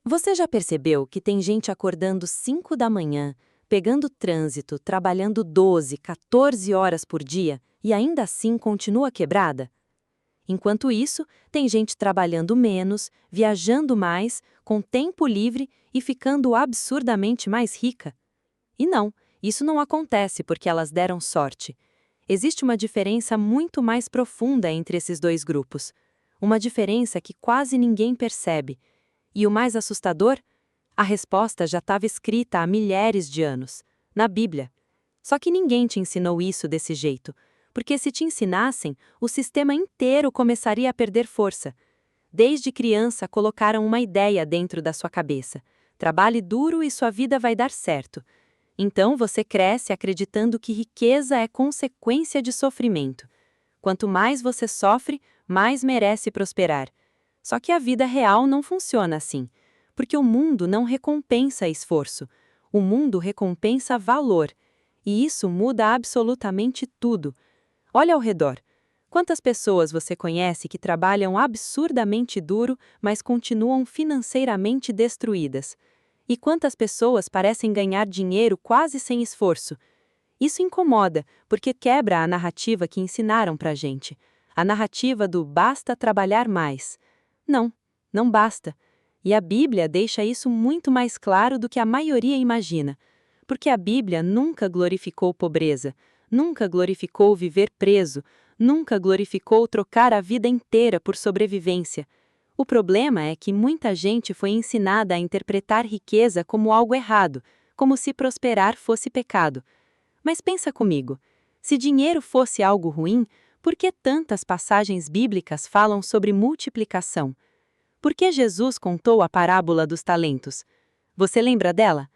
Você já percebeu que tem gente acordando 5 da manhã, pegando trânsito, trabalhando 12, 14 horas por dia e ainda assim continua quebrada? Enquanto isso, tem gente trabalhando menos, viajando mais, com tempo livre e ficando absurdamente mais rica. E não, isso não acontece porque elas deram sorte. Existe uma diferença muito mais profunda entre esses dois grupos. Uma diferença que quase ninguém percebe. E o mais assustador? A resposta já estava escrita há milhares de anos, na Bíblia. Só que ninguém te ensinou isso desse jeito, porque se te ensinassem, o sistema inteiro começaria a perder força. Desde criança colocaram uma ideia dentro da sua cabeça. Trabalhe duro e sua vida vai dar certo. Então você cresce acreditando que riqueza é consequência de sofrimento. Quanto mais você sofre, mais merece prosperar. Só que a vida real não funciona assim, porque o mundo não recompensa esforço. O mundo recompensa valor. E isso muda absolutamente tudo. Olha ao redor. Quantas pessoas você conhece que trabalham absurdamente duro, mas continuam financeiramente destruídas? E quantas pessoas parecem ganhar dinheiro quase sem esforço? Isso incomoda, porque quebra a narrativa que ensinaram pra gente. A narrativa do basta trabalhar mais. Não, não basta. E a Bíblia deixa isso muito mais claro do que a maioria imagina. Porque a Bíblia nunca glorificou pobreza, nunca glorificou viver preso, nunca glorificou trocar a vida inteira por sobrevivência. O problema é que muita gente foi ensinada a interpretar riqueza como algo errado, como se prosperar fosse pecado. Mas pensa comigo, se dinheiro fosse algo ruim, por que tantas passagens bíblicas falam sobre multiplicação? Por que Jesus contou a parábola dos talentos? Você lembra dela?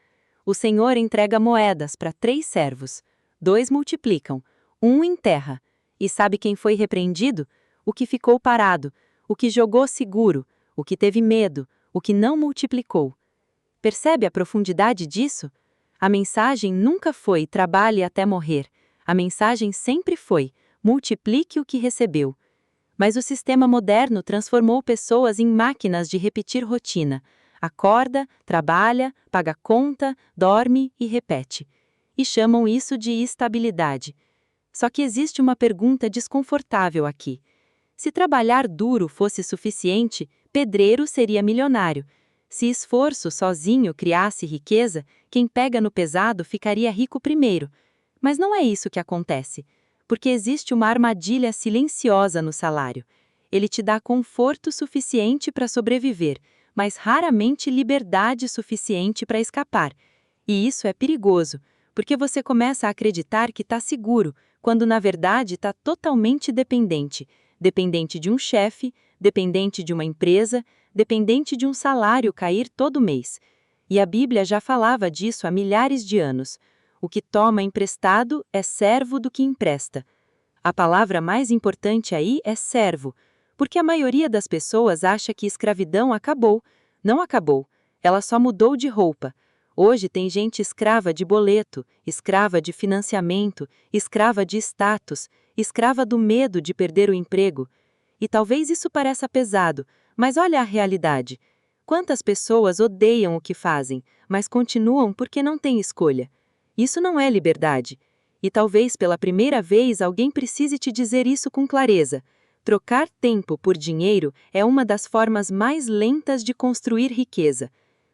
O Senhor entrega moedas para 3 servos. 2 multiplicam, 1 enterra. E sabe quem foi repreendido? O que ficou parado, o que jogou seguro, o que teve medo, o que não multiplicou. Percebe a profundidade disso? A mensagem nunca foi trabalhe até morrer. A mensagem sempre foi multiplique o que recebeu. Mas o sistema moderno transformou pessoas em máquinas de repetir rotina. Acorda, trabalha, paga conta, dorme e repete. E chamam isso de estabilidade. Só que existe uma pergunta desconfortável aqui. Se trabalhar duro fosse suficiente, pedreiro seria milionário. Se esforço sozinho criasse riqueza, quem pega no pesado ficaria rico primeiro. Mas não é isso que acontece, porque existe uma armadilha silenciosa no salário. Ele te dá conforto suficiente para sobreviver, mas raramente liberdade suficiente para escapar. E isso é perigoso, porque você começa a acreditar que está seguro, quando na verdade está totalmente dependente. Dependente de um chefe, dependente de uma empresa, dependente de um salário cair todo mês. E a Bíblia já falava disso há milhares de anos. O que toma emprestado é servo do que empresta. A palavra mais importante aí é servo, porque a maioria das pessoas acha que escravidão acabou. Não acabou, ela só mudou de roupa. Hoje tem gente escrava de boleto, escrava de financiamento, escrava de status, escrava do medo de perder o emprego. E talvez isso pareça pesado, mas olha a realidade. Quantas pessoas odeiam o que fazem, mas continuam porque não têm escolha? Isso não é liberdade. E talvez pela primeira vez alguém precise te dizer isso com clareza. Trocar tempo por dinheiro é uma das formas mais lentas de construir riqueza.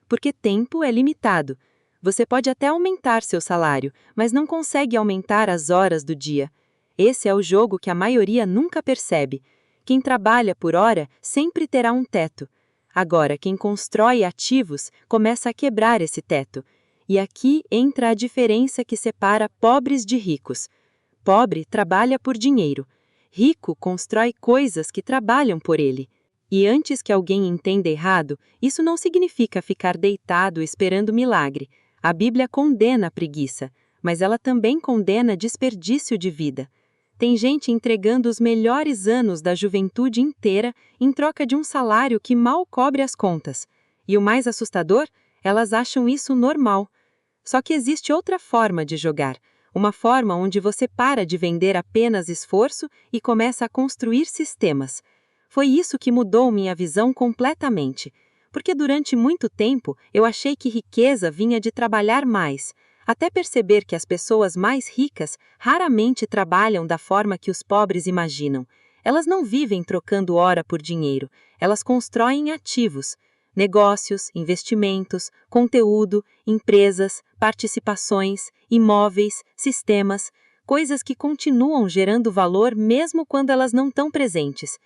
Porque tempo é limitado. Você pode até aumentar seu salário, mas não consegue aumentar as horas do dia. Esse é o jogo que a maioria nunca percebe. Quem trabalha por hora sempre terá um teto. Agora, quem constrói ativos começa a quebrar esse teto. E aqui entra a diferença que separa pobres de ricos. Pobre trabalha por dinheiro. Rico constrói coisas que trabalham por ele. E antes que alguém entenda errado, isso não significa ficar deitado esperando milagre. A Bíblia condena a preguiça, mas ela também condena desperdício de vida. Tem gente entregando os melhores anos da juventude inteira em troca de um salário que mal cobre as contas. E o mais assustador, elas acham isso normal. Só que existe outra forma de jogar, uma forma onde você para de vender apenas esforço e começa a construir sistemas. Foi isso que mudou minha visão completamente, porque durante muito tempo eu achei que riqueza vinha de trabalhar mais, até perceber que as pessoas mais ricas raramente trabalham da forma que os pobres imaginam. Elas não vivem trocando hora por dinheiro, elas constroem ativos, negócios, investimentos, conteúdo, empresas, participações, imóveis, sistemas, coisas que continuam gerando valor mesmo quando elas não estão presentes.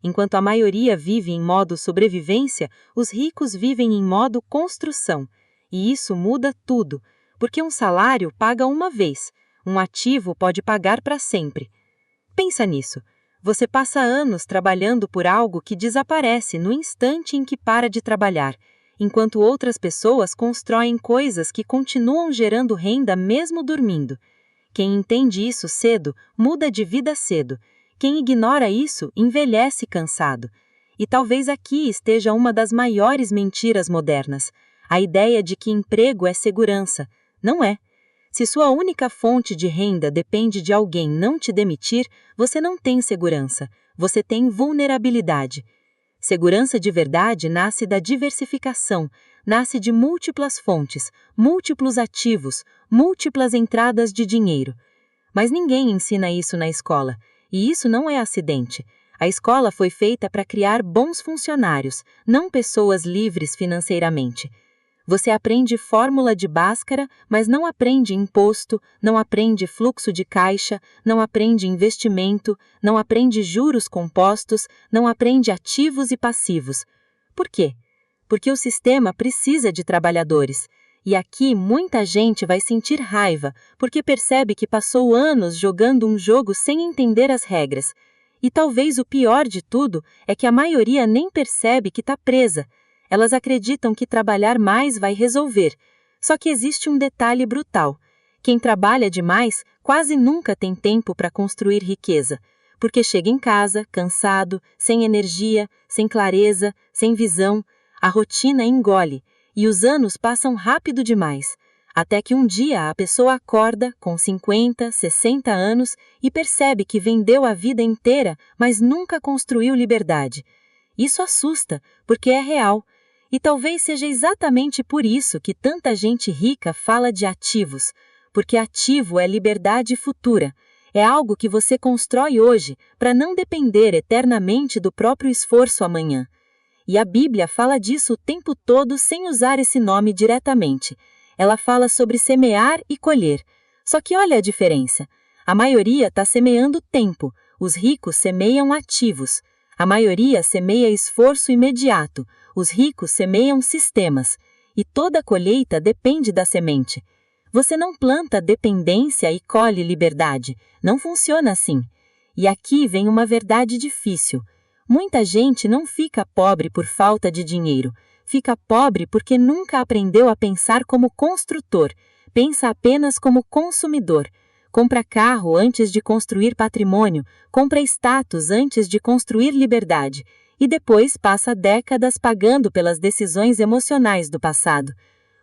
Enquanto a maioria vive em modo sobrevivência, os ricos vivem em modo construção. E isso muda tudo, porque um salário paga uma vez, um ativo pode pagar para sempre. Pensa nisso. Você passa anos trabalhando por algo que desaparece no instante em que para de trabalhar, enquanto outras pessoas constroem coisas que continuam gerando renda mesmo dormindo. Quem entende isso cedo, muda de vida cedo. Quem ignora isso, envelhece cansado. E talvez aqui esteja uma das maiores mentiras modernas, a ideia de que emprego é segurança. Não é. Se sua única fonte de renda depende de alguém não te demitir, você não tem segurança, você tem vulnerabilidade. Segurança de verdade nasce da diversificação, nasce de múltiplas fontes, múltiplos ativos, múltiplas entradas de dinheiro. Mas ninguém ensina isso na escola, e isso não é acidente. A escola foi feita para criar bons funcionários, não pessoas livres financeiramente. Você aprende fórmula de Bhaskara, mas não aprende imposto, não aprende fluxo de caixa, não aprende investimento, não aprende juros compostos, não aprende ativos e passivos. Por quê? Porque o sistema precisa de trabalhadores. E aqui muita gente vai sentir raiva, porque percebe que passou anos jogando um jogo sem entender as regras. E talvez o pior de tudo é que a maioria nem percebe que está presa. Elas acreditam que trabalhar mais vai resolver. Só que existe um detalhe brutal. Quem trabalha demais quase nunca tem tempo para construir riqueza, porque chega em casa, cansado, sem energia, sem clareza, sem visão, a rotina engole, e os anos passam rápido demais, até que um dia a pessoa acorda com 50, 60 anos e percebe que vendeu a vida inteira, mas nunca construiu liberdade. Isso assusta, porque é real. E talvez seja exatamente por isso que tanta gente rica fala de ativos, porque ativo é liberdade futura, é algo que você constrói hoje para não depender eternamente do próprio esforço amanhã. E a Bíblia fala disso o tempo todo sem usar esse nome diretamente. Ela fala sobre semear e colher. Só que olha a diferença. A maioria está semeando tempo, os ricos semeiam ativos. A maioria semeia esforço imediato, os ricos semeiam sistemas. E toda colheita depende da semente. Você não planta dependência e colhe liberdade. Não funciona assim. E aqui vem uma verdade difícil. Muita gente não fica pobre por falta de dinheiro. Fica pobre porque nunca aprendeu a pensar como construtor. Pensa apenas como consumidor. Compra carro antes de construir patrimônio, compra status antes de construir liberdade, e depois passa décadas pagando pelas decisões emocionais do passado.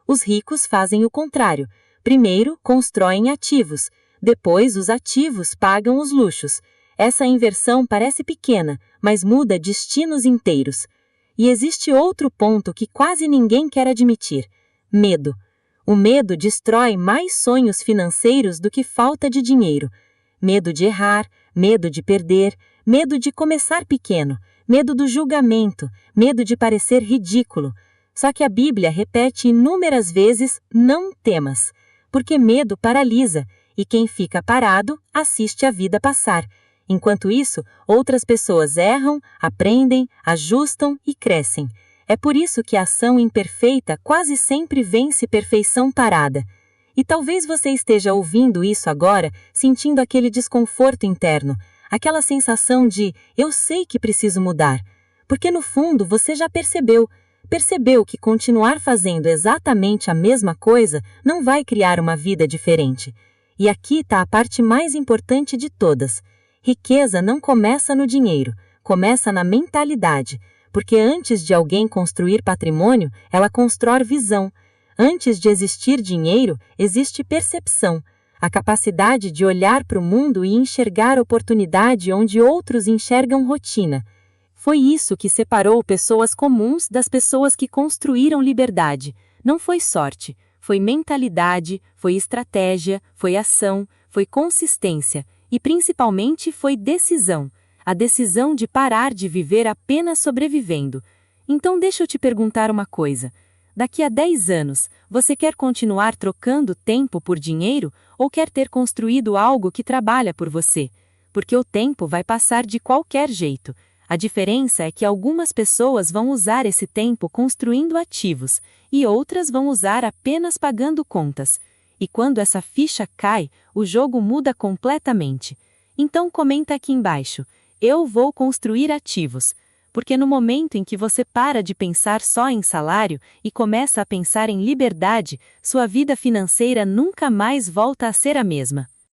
Os ricos fazem o contrário. Primeiro, constroem ativos, depois os ativos pagam os luxos. Essa inversão parece pequena, mas muda destinos inteiros. E existe outro ponto que quase ninguém quer admitir: medo. O medo destrói mais sonhos financeiros do que falta de dinheiro. Medo de errar, medo de perder, medo de começar pequeno, medo do julgamento, medo de parecer ridículo. Só que a Bíblia repete inúmeras vezes: não temas, porque medo paralisa, e quem fica parado assiste a vida passar. Enquanto isso, outras pessoas erram, aprendem, ajustam e crescem. É por isso que a ação imperfeita quase sempre vence perfeição parada. E talvez você esteja ouvindo isso agora, sentindo aquele desconforto interno, aquela sensação de eu sei que preciso mudar. Porque no fundo você já percebeu que continuar fazendo exatamente a mesma coisa não vai criar uma vida diferente. E aqui está a parte mais importante de todas. Riqueza não começa no dinheiro, começa na mentalidade. Porque antes de alguém construir patrimônio, ela constrói visão. Antes de existir dinheiro, existe percepção, a capacidade de olhar para o mundo e enxergar oportunidade onde outros enxergam rotina. Foi isso que separou pessoas comuns das pessoas que construíram liberdade. Não foi sorte, foi mentalidade, foi estratégia, foi ação, foi consistência e principalmente foi decisão. A decisão de parar de viver apenas sobrevivendo. Então deixa eu te perguntar uma coisa. Daqui a 10 anos, você quer continuar trocando tempo por dinheiro ou quer ter construído algo que trabalha por você? Porque o tempo vai passar de qualquer jeito. A diferença é que algumas pessoas vão usar esse tempo construindo ativos e outras vão usar apenas pagando contas. E quando essa ficha cai, o jogo muda completamente. Então comenta aqui embaixo: eu vou construir ativos. Porque no momento em que você para de pensar só em salário e começa a pensar em liberdade, sua vida financeira nunca mais volta a ser a mesma.